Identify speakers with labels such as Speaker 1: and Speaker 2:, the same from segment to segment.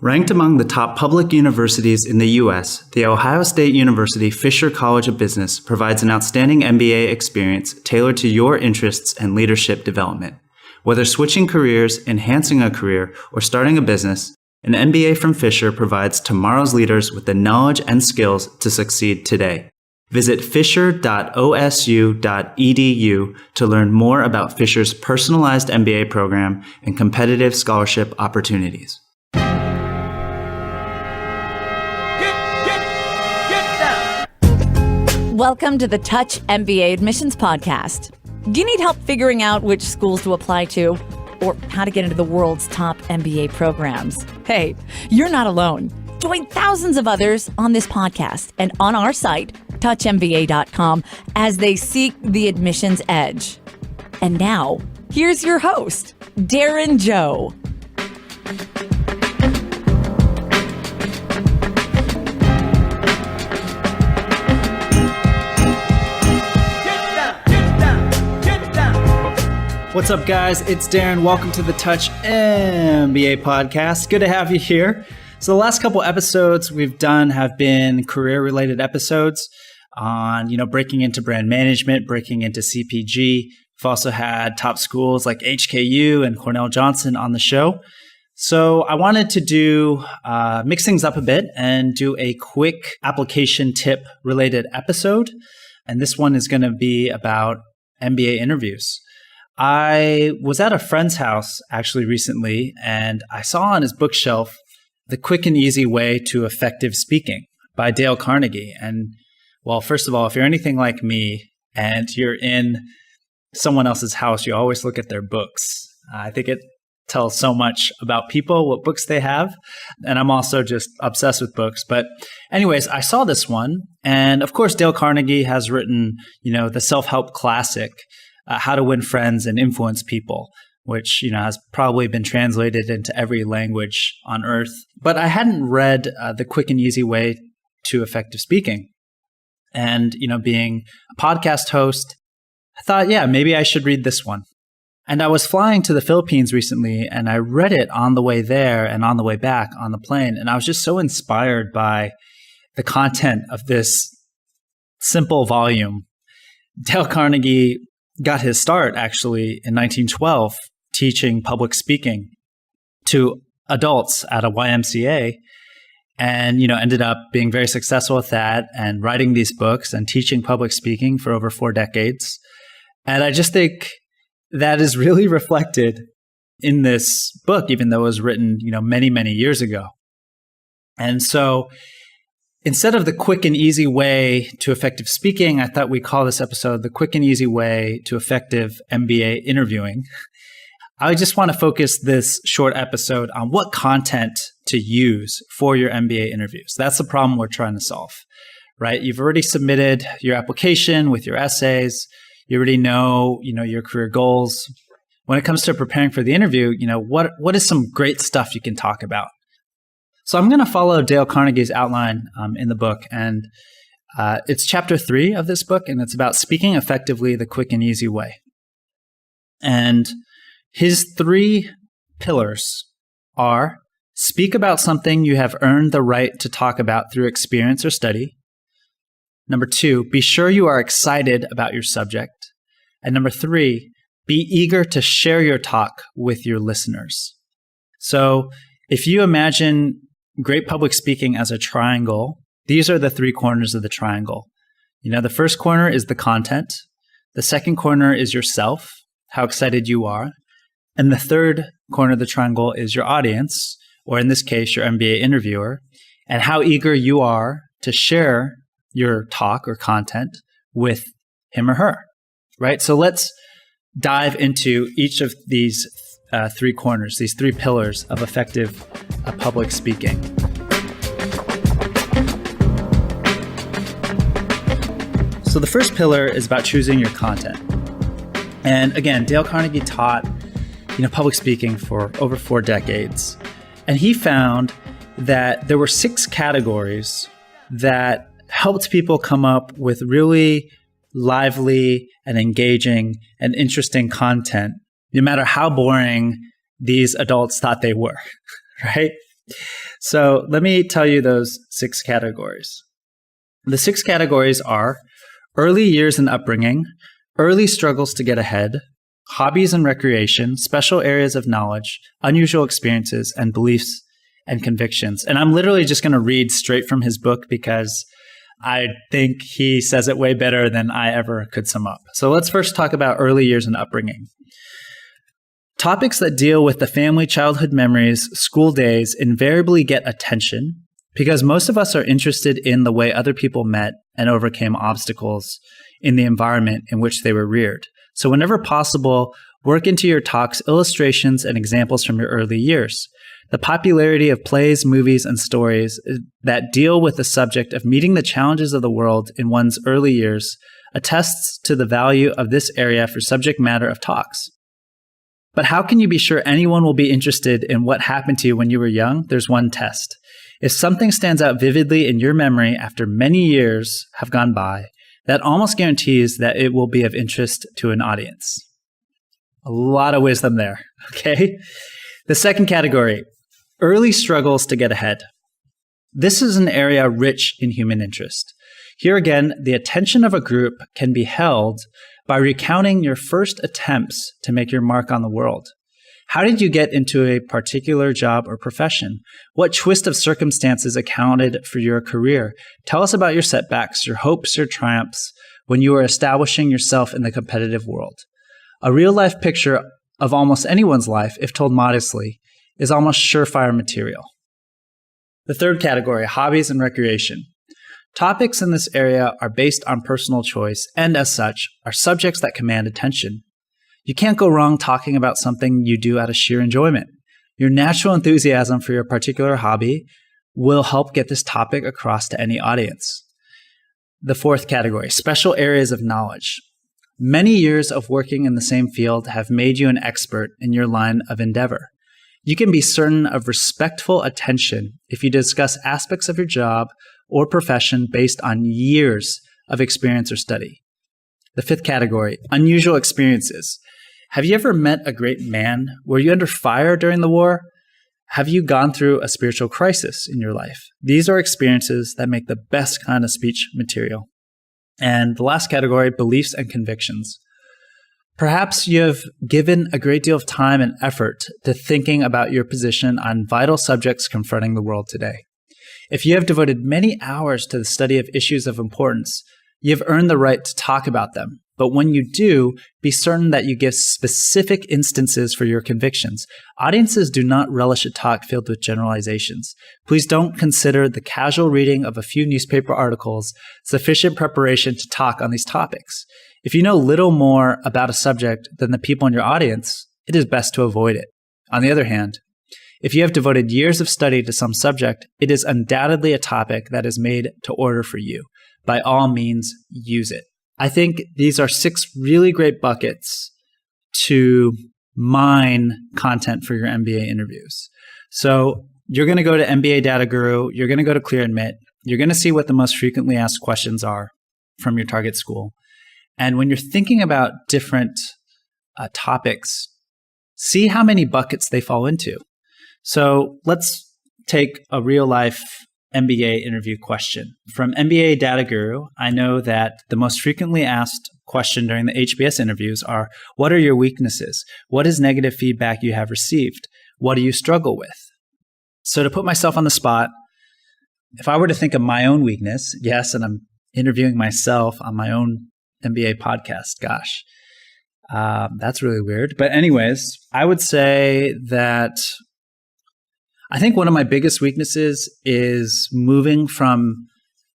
Speaker 1: Ranked among the top public universities in the U.S., the Ohio State University Fisher College of Business provides an outstanding MBA experience tailored to your interests and leadership development. Whether switching careers, enhancing a career, or starting a business, an MBA from Fisher provides tomorrow's leaders with the knowledge and skills to succeed today. Visit fisher.osu.edu to learn more about Fisher's personalized MBA program and competitive scholarship opportunities.
Speaker 2: Welcome to the Touch MBA Admissions Podcast. Do you need help figuring out which schools to apply to or how to get into the world's top MBA programs? Hey, you're not alone. Join thousands of others on this podcast and on our site, touchmba.com, as they seek the admissions edge. And now, here's your host, Darren Joe.
Speaker 1: What's up, guys? It's Darren. Welcome to the Touch MBA podcast. Good to have you here. So the last couple episodes we've done have been career-related episodes on, breaking into brand management, breaking into CPG. We've also had top schools like HKU and Cornell Johnson on the show. So I wanted to mix things up a bit and do a quick application tip related episode. And this one is going to be about MBA interviews. I was at a friend's house actually recently, and I saw on his bookshelf The Quick and Easy Way to Effective Speaking by Dale Carnegie. And well, first of all, if you're anything like me and you're in someone else's house, you always look at their books. I think it tells so much about people, what books they have. And I'm also just obsessed with books. But anyways, I saw this one. And of course, Dale Carnegie has written, the self-help classic, How to Win Friends and Influence People, which, has probably been translated into every language on earth. But I hadn't read The Quick and Easy Way to Effective Speaking. And, being a podcast host, I thought, maybe I should read this one. And I was flying to the Philippines recently, and I read it on the way there and on the way back on the plane. And I was just so inspired by the content of this simple volume. Dale Carnegie got his start actually in 1912 teaching public speaking to adults at a YMCA, and ended up being very successful with that and writing these books and teaching public speaking for over 4 decades. And I just think that is really reflected in this book, even though it was written many, many years ago. And so instead of The Quick and Easy Way to Effective Speaking, I thought we'd call this episode The Quick and Easy Way to Effective MBA Interviewing. I just want to focus this short episode on what content to use for your MBA interviews. That's the problem we're trying to solve, right? You've already submitted your application with your essays. You already know, your career goals. When it comes to preparing for the interview, what is some great stuff you can talk about? So I'm going to follow Dale Carnegie's outline in the book, and it's chapter 3 of this book, and it's about speaking effectively the quick and easy way. And his 3 pillars are: speak about something you have earned the right to talk about through experience or study. Number 2, be sure you are excited about your subject. And number 3, be eager to share your talk with your listeners. So if you imagine great public speaking as a triangle, these are the 3 corners of the triangle. The first corner is the content. The second corner is yourself, how excited you are. And the third corner of the triangle is your audience, or in this case, your MBA interviewer, and how eager you are to share your talk or content with him or her, right? So let's dive into each of these 3 corners, these 3 pillars of effective public speaking. So the first pillar is about choosing your content. And again, Dale Carnegie taught, public speaking for over 4 decades. And he found that there were 6 categories that helped people come up with really lively and engaging and interesting content, no matter how boring these adults thought they were, right? So let me tell you those 6 categories. The 6 categories are early years and upbringing, early struggles to get ahead, hobbies and recreation, special areas of knowledge, unusual experiences, and beliefs and convictions. And I'm literally just going to read straight from his book because I think he says it way better than I ever could sum up. So let's first talk about early years and upbringing. Topics that deal with the family, childhood memories, school days invariably get attention because most of us are interested in the way other people met and overcame obstacles in the environment in which they were reared. So whenever possible, work into your talks illustrations and examples from your early years. The popularity of plays, movies, and stories that deal with the subject of meeting the challenges of the world in one's early years attests to the value of this area for subject matter of talks. But how can you be sure anyone will be interested in what happened to you when you were young? There's one test. If something stands out vividly in your memory after many years have gone by, that almost guarantees that it will be of interest to an audience. A lot of wisdom there, okay? The second category, early struggles to get ahead. This is an area rich in human interest. Here again, the attention of a group can be held by recounting your first attempts to make your mark on the world. How did you get into a particular job or profession? What twist of circumstances accounted for your career? Tell us about your setbacks, your hopes, your triumphs when you were establishing yourself in the competitive world. A real-life picture of almost anyone's life, if told modestly, is almost surefire material. The third category, hobbies and recreation. Topics in this area are based on personal choice and, as such, are subjects that command attention. You can't go wrong talking about something you do out of sheer enjoyment. Your natural enthusiasm for your particular hobby will help get this topic across to any audience. The fourth category, special areas of knowledge. Many years of working in the same field have made you an expert in your line of endeavor. You can be certain of respectful attention if you discuss aspects of your job or profession based on years of experience or study. The fifth category, unusual experiences. Have you ever met a great man? Were you under fire during the war? Have you gone through a spiritual crisis in your life? These are experiences that make the best kind of speech material. And the last category, beliefs and convictions. Perhaps you have given a great deal of time and effort to thinking about your position on vital subjects confronting the world today. If you have devoted many hours to the study of issues of importance, you have earned the right to talk about them. But when you do, be certain that you give specific instances for your convictions. Audiences do not relish a talk filled with generalizations. Please don't consider the casual reading of a few newspaper articles sufficient preparation to talk on these topics. If you know little more about a subject than the people in your audience, it is best to avoid it. On the other hand, if you have devoted years of study to some subject, it is undoubtedly a topic that is made to order for you. By all means, use it. I think these are 6 really great buckets to mine content for your MBA interviews. So you're going to go to MBA Data Guru, you're going to go to Clear Admit, you're going to see what the most frequently asked questions are from your target school. And when you're thinking about different topics, see how many buckets they fall into. So let's take a real life MBA interview question. From MBA Data Guru, I know that the most frequently asked question during the HBS interviews are, what are your weaknesses? What is negative feedback you have received? What do you struggle with? So to put myself on the spot, if I were to think of my own weakness, yes, and I'm interviewing myself on my own MBA podcast, gosh, that's really weird. But anyways, I would say that I think one of my biggest weaknesses is moving from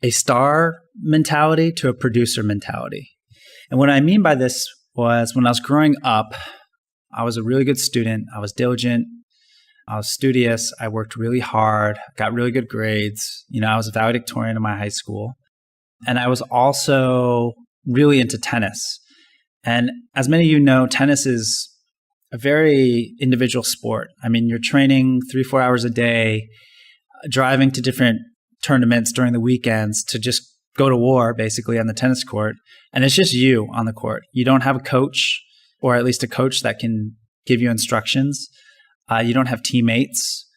Speaker 1: a star mentality to a producer mentality. And what I mean by this was when I was growing up, I was a really good student. I was diligent. I was studious. I worked really hard, got really good grades. I was a valedictorian in my high school. And I was also really into tennis. And as many of you know, tennis is a very individual sport. I mean, you're training 3-4 hours a day, driving to different tournaments during the weekends to just go to war, basically, on the tennis court. And it's just you on the court. You don't have a coach, or at least a coach that can give you instructions. You don't have teammates.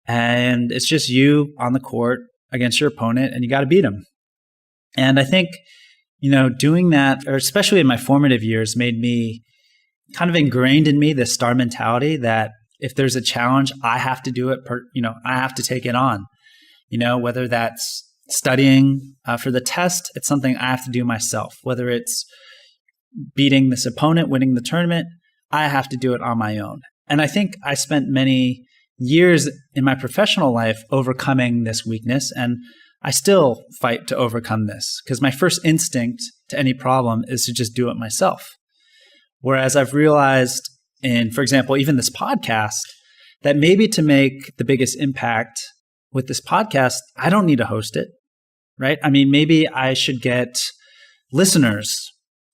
Speaker 1: And it's just you on the court against your opponent, and you got to beat them. And I think, doing that, or especially in my formative years, made me kind of ingrained in me this star mentality that if there's a challenge, I have to do it. I have to take it on. Whether that's studying for the test, it's something I have to do myself. Whether it's beating this opponent, winning the tournament, I have to do it on my own. And I think I spent many years in my professional life overcoming this weakness, and I still fight to overcome this because my first instinct to any problem is to just do it myself. Whereas I've realized in, for example, even this podcast, that maybe to make the biggest impact with this podcast, I don't need to host it, right? I mean, maybe I should get listeners,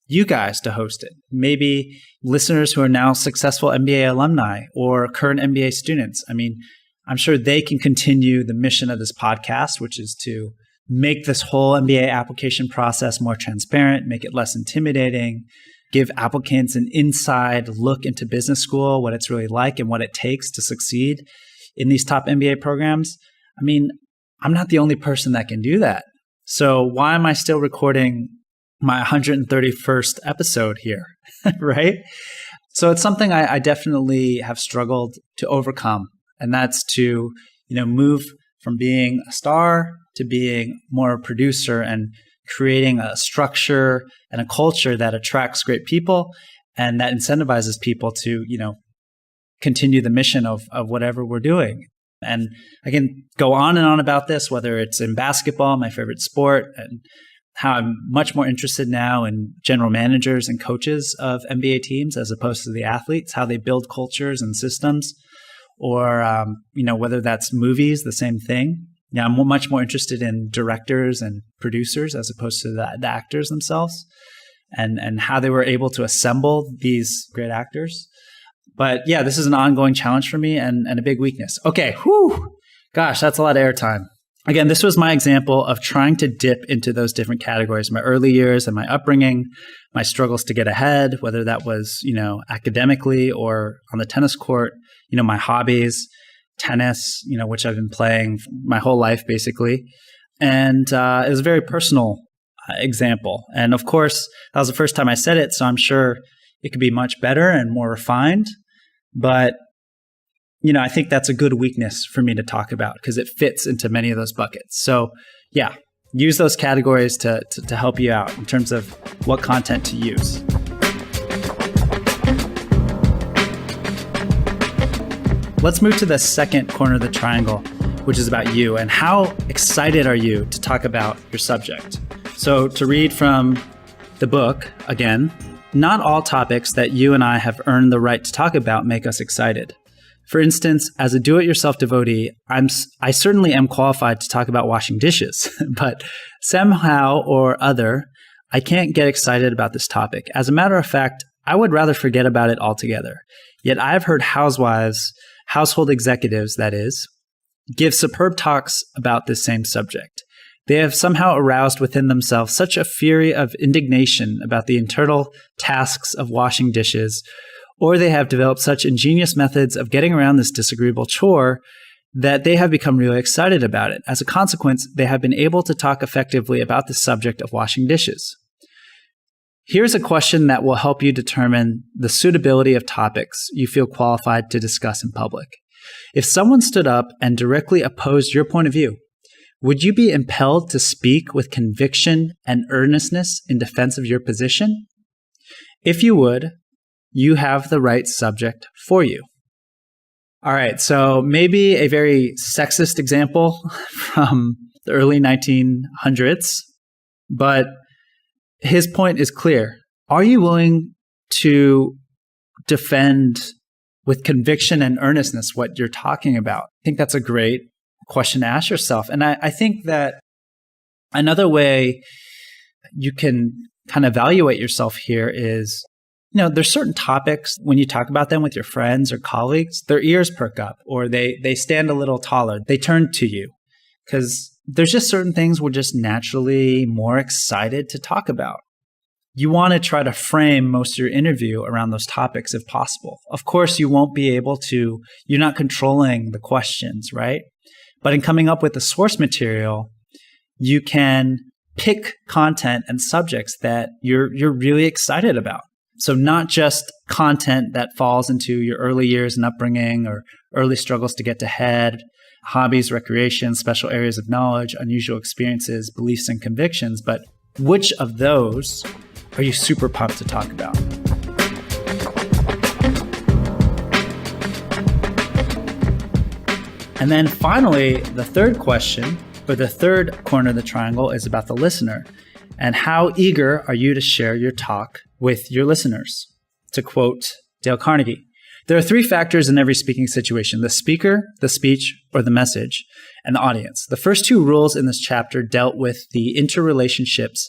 Speaker 1: you guys, to host it. Maybe listeners who are now successful MBA alumni or current MBA students. I mean, I'm sure they can continue the mission of this podcast, which is to make this whole MBA application process more transparent, make it less intimidating, give applicants an inside look into business school, what it's really like and what it takes to succeed in these top MBA programs. I mean, I'm not the only person that can do that. So why am I still recording my 131st episode here, right? So it's something I definitely have struggled to overcome. And that's to, move from being a star to being more a producer and creating a structure and a culture that attracts great people and that incentivizes people to, continue the mission of whatever we're doing. And I can go on and on about this, whether it's in basketball, my favorite sport, and how I'm much more interested now in general managers and coaches of MBA teams as opposed to the athletes, how they build cultures and systems, or, whether that's movies, the same thing. I'm much more interested in directors and producers as opposed to the actors themselves and how they were able to assemble these great actors. But yeah, this is an ongoing challenge for me and a big weakness. Okay, gosh, that's a lot of airtime. Again, this was my example of trying to dip into those different categories, my early years and my upbringing, my struggles to get ahead, whether that was, academically or on the tennis court, my hobbies, tennis, which I've been playing my whole life, basically. And it was a very personal example. And of course, that was the first time I said it, so I'm sure it could be much better and more refined. But I think that's a good weakness for me to talk about because it fits into many of those buckets. So yeah, use those categories to help you out in terms of what content to use. Let's move to the second corner of the triangle, which is about you and how excited are you to talk about your subject. So to read from the book, again, not all topics that you and I have earned the right to talk about make us excited. For instance, as a do-it-yourself devotee, I certainly am qualified to talk about washing dishes, but somehow or other, I can't get excited about this topic. As a matter of fact, I would rather forget about it altogether. Yet I've heard housewives, household executives, that is, give superb talks about this same subject. They have somehow aroused within themselves such a fury of indignation about the internal tasks of washing dishes, or they have developed such ingenious methods of getting around this disagreeable chore that they have become really excited about it. As a consequence, they have been able to talk effectively about the subject of washing dishes. Here's a question that will help you determine the suitability of topics you feel qualified to discuss in public. If someone stood up and directly opposed your point of view, would you be impelled to speak with conviction and earnestness in defense of your position? If you would, you have the right subject for you. All right, so maybe a very sexist example from the early 1900s, but his point is clear. Are you willing to defend with conviction and earnestness what you're talking about? I think that's a great question to ask yourself. And I think that another way you can kind of evaluate yourself here is, there's certain topics when you talk about them with your friends or colleagues, their ears perk up or they stand a little taller. They turn to you because there's just certain things we're just naturally more excited to talk about. you want to try to frame most of your interview around those topics if possible. Of course, you won't be able to, you're not controlling the questions, right? But in coming up with the source material, you can pick content and subjects that you're really excited about. So not just content that falls into your early years and upbringing or early struggles to get ahead, hobbies, recreation, special areas of knowledge, unusual experiences, beliefs, and convictions, but which of those are you super pumped to talk about? And then finally, the third question, or the third corner of the triangle, is about the listener. And how eager are you to share your talk with your listeners? To quote Dale Carnegie, there are three factors in every speaking situation: the speaker, the speech, or the message, and the audience. The first two rules in this chapter dealt with the interrelationships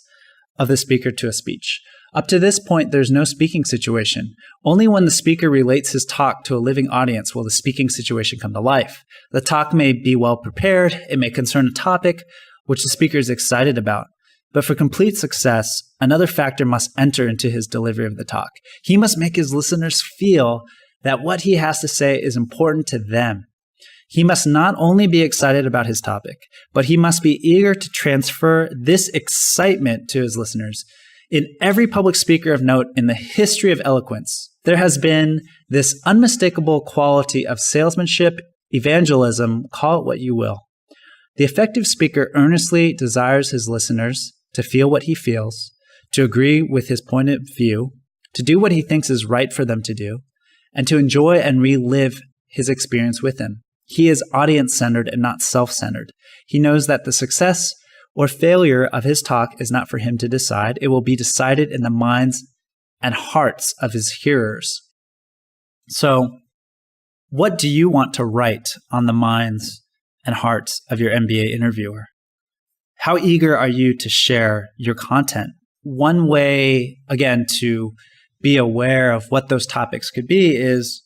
Speaker 1: of the speaker to a speech. Up to this point, there's no speaking situation. Only when the speaker relates his talk to a living audience will the speaking situation come to life. The talk may be well prepared, it may concern a topic which the speaker is excited about. But for complete success, another factor must enter into his delivery of the talk. He must make his listeners feel that what he has to say is important to them. He must not only be excited about his topic, but he must be eager to transfer this excitement to his listeners. In every public speaker of note in the history of eloquence, there has been this unmistakable quality of salesmanship, evangelism, call it what you will. The effective speaker earnestly desires his listeners to feel what he feels, to agree with his point of view, to do what he thinks is right for them to do, and to enjoy and relive his experience with them. He is audience-centered and not self-centered. He knows that the success or failure of his talk is not for him to decide. It will be decided in the minds and hearts of his hearers. So, what do you want to write on the minds and hearts of your MBA interviewer? How eager are you to share your content? One way, again, to be aware of what those topics could be is,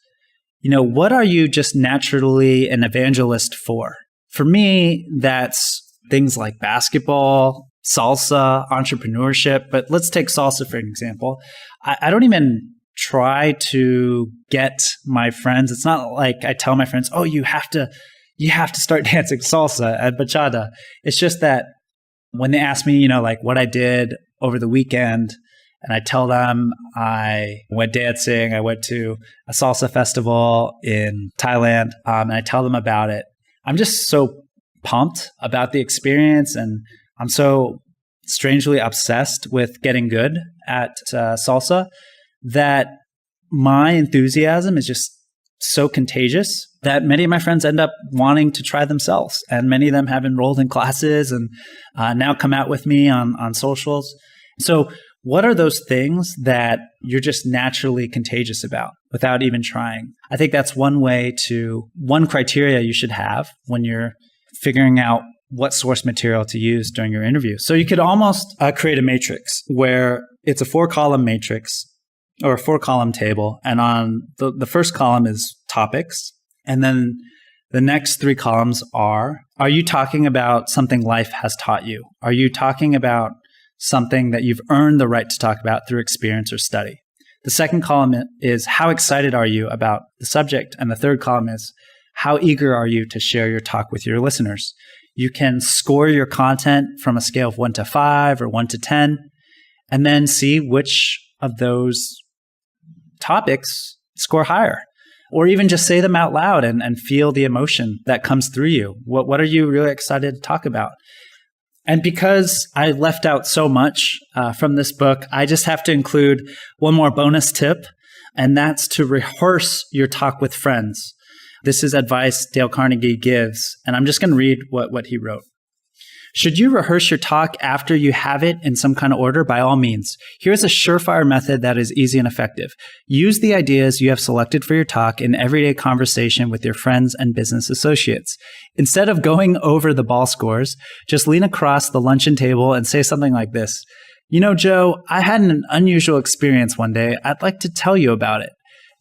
Speaker 1: what are you just naturally an evangelist for? For me, that's things like basketball, salsa, entrepreneurship. But let's take salsa for an example. I don't even try to get my friends. It's not like I tell my friends, oh, you have to start dancing salsa and bachata. It's just that when they ask me, what I did over the weekend, and I tell them I went dancing, I went to a salsa festival in Thailand, and I tell them about it, I'm just so pumped about the experience, and I'm so strangely obsessed with getting good at salsa that my enthusiasm is just so contagious that many of my friends end up wanting to try themselves. And many of them have enrolled in classes and now come out with me on socials. So what are those things that you're just naturally contagious about without even trying? I think that's one criteria you should have when you're figuring out what source material to use during your interview. So you could almost create a matrix where it's a 4-column matrix or a 4-column table. And on the first column is topics. And then the next 3 columns are you talking about something life has taught you? Are you talking about something that you've earned the right to talk about through experience or study? The second column is how excited are you about the subject? And the third column is how eager are you to share your talk with your listeners? You can score your content from a scale of 1 to 5 or 1 to 10, and then see which of those topics score higher. Or even just say them out loud and feel the emotion that comes through you. What are you really excited to talk about? And because I left out so much from this book, I just have to include one more bonus tip, and that's to rehearse your talk with friends. This is advice Dale Carnegie gives, and I'm just going to read what he wrote. Should you rehearse your talk after you have it in some kind of order? By all means. Here's a surefire method that is easy and effective. Use the ideas you have selected for your talk in everyday conversation with your friends and business associates. Instead of going over the ball scores, just lean across the luncheon table and say something like this. Joe, I had an unusual experience one day. I'd like to tell you about it.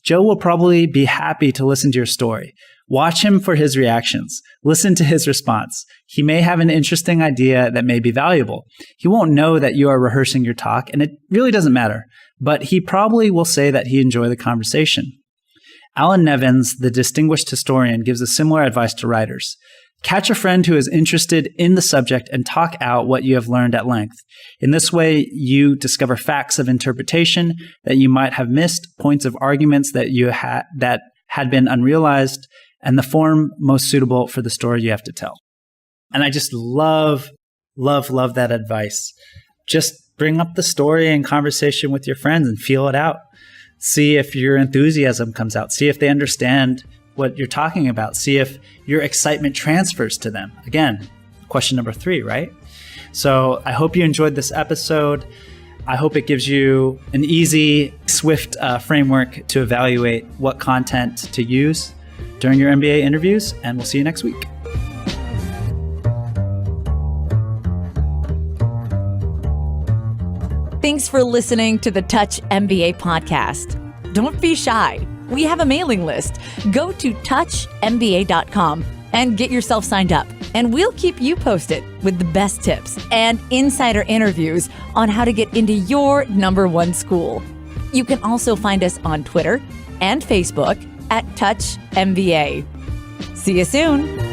Speaker 1: Joe will probably be happy to listen to your story. Watch him for his reactions. Listen to his response. He may have an interesting idea that may be valuable. He won't know that you are rehearsing your talk, and it really doesn't matter, but he probably will say that he enjoyed the conversation. Alan Nevins, the distinguished historian, gives a similar advice to writers. Catch a friend who is interested in the subject and talk out what you have learned at length. In this way, you discover facts of interpretation that you might have missed, points of arguments that had been unrealized, and the form most suitable for the story you have to tell. And I just love that advice. Just bring up the story in conversation with your friends and feel it out. See if your enthusiasm comes out. See if they understand what you're talking about. See if your excitement transfers to them. Again, question number 3, right? So I hope you enjoyed this episode. I hope it gives you an easy, swift framework to evaluate what content to use during your MBA interviews, and we'll see you next week.
Speaker 2: Thanks for listening to the Touch MBA podcast. Don't be shy. We have a mailing list. Go to touchmba.com and get yourself signed up. And we'll keep you posted with the best tips and insider interviews on how to get into your #1 school. You can also find us on Twitter and Facebook at Touch MBA. See you soon.